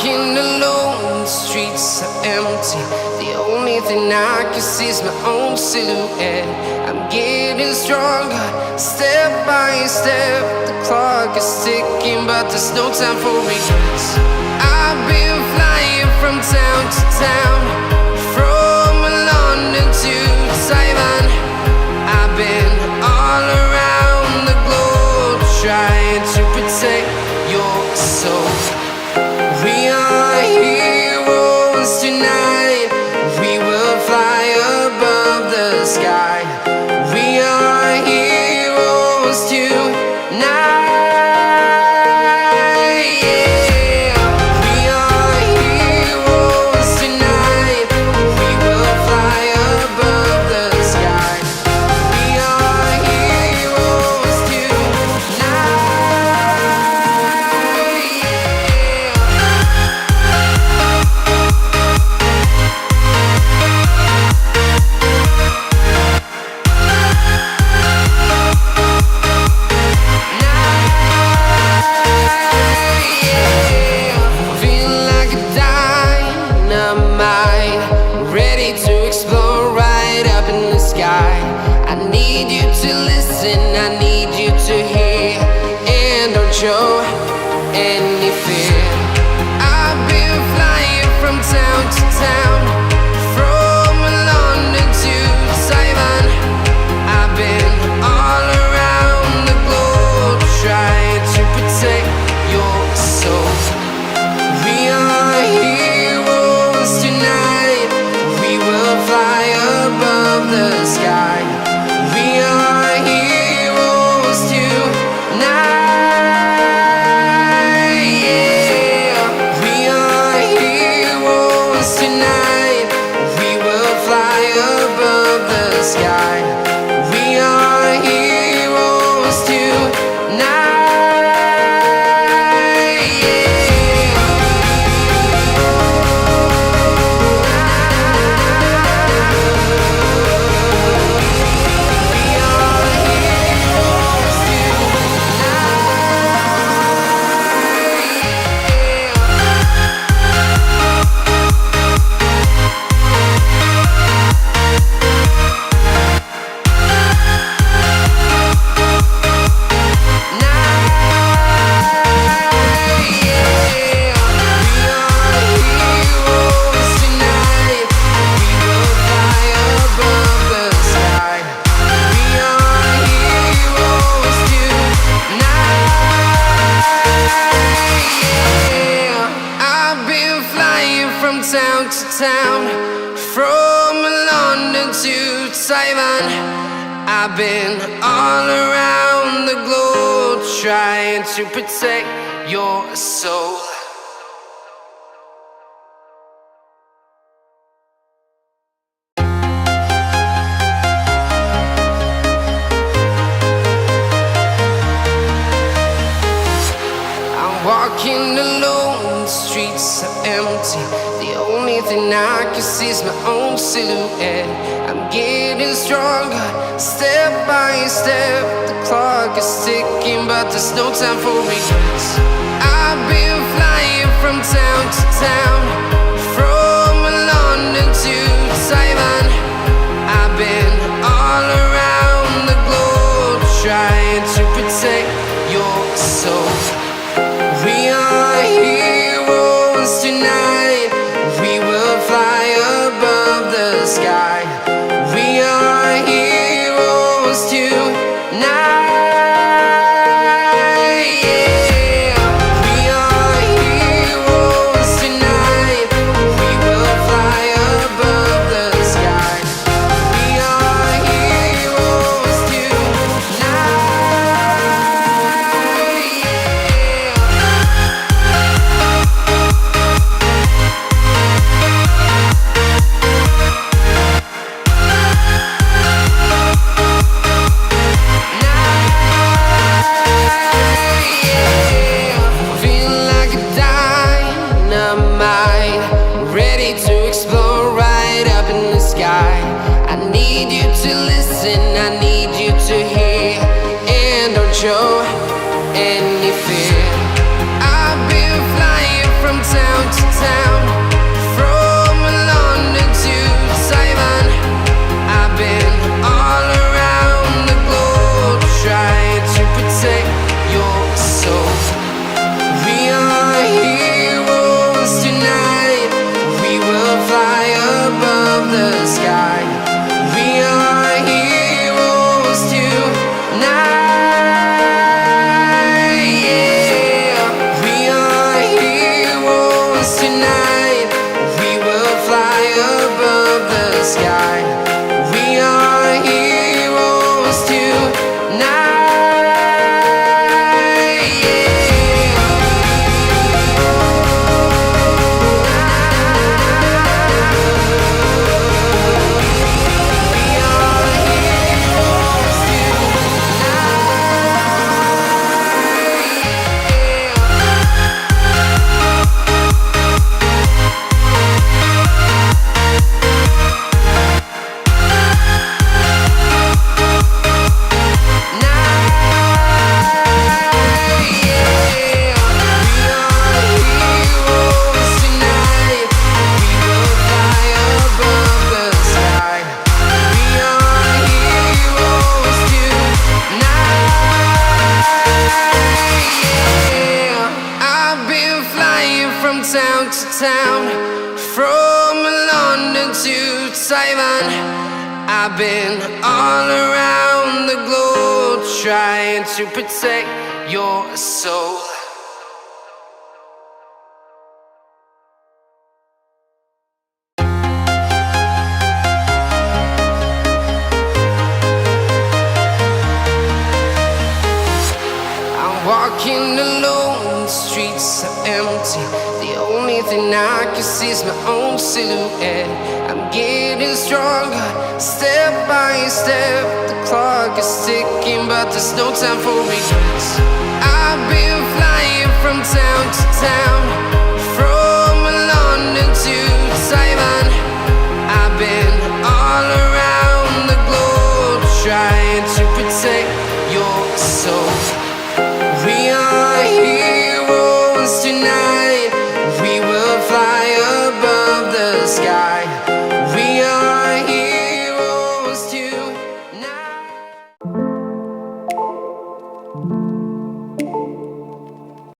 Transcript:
walking alone, the streets are empty. The only thing I can see is my own silhouette. I'm getting stronger, step by step. The clock is ticking, but there's no time for regrets. I've been flying from town to town, from London to Taiwan. I've been all around the globe, trying to protect your soul. We are heroes tonight. We will fly above the sky. We are heroes tonight. Yeah. We are heroes tonight. We will fly above the sky. We are heroes tonight. Feeling like a dynamite, ready to explode right up in the sky. I need you to listen, I need you to hear, and don't show any fear. I've been flying from town to town, from London to Taiwan. I've been all around the globe, trying to protect your soul. We are heroes tonight. We will fly above the sky. We are heroes tonight. Yeah. We are heroes tonight. We will fly above the sky. We are heroes tonight. Town to town, from London to Taiwan. I've been all around the globe, trying to protect your soul. I'm walking alone, the streets are empty. The only thing I can see is my own silhouette. I'm getting stronger, step by step. The clock is ticking, but there's no time for regrets. I've been flying from town to town, from London to Taiwan. I've been all around the globe, trying to protect your soul. We are heroes tonight. We will fly above the sky. We are heroes tonight. Yeah. We are heroes tonight. We will fly above the sky. We are heroes tonight. Yeah. town to town, from London to Taiwan. I've been all around the globe trying to protect your soul. Walking alone, the streets are empty. The only thing I can see is my own silhouette. I'm getting stronger, step by step. The clock is ticking, but there's no time for regrets. I've been flying from town to town, from London to Taiwan. I've been all around the globe trying to protect your soul. We are heroes tonight. We will fly above the sky. We are heroes tonight.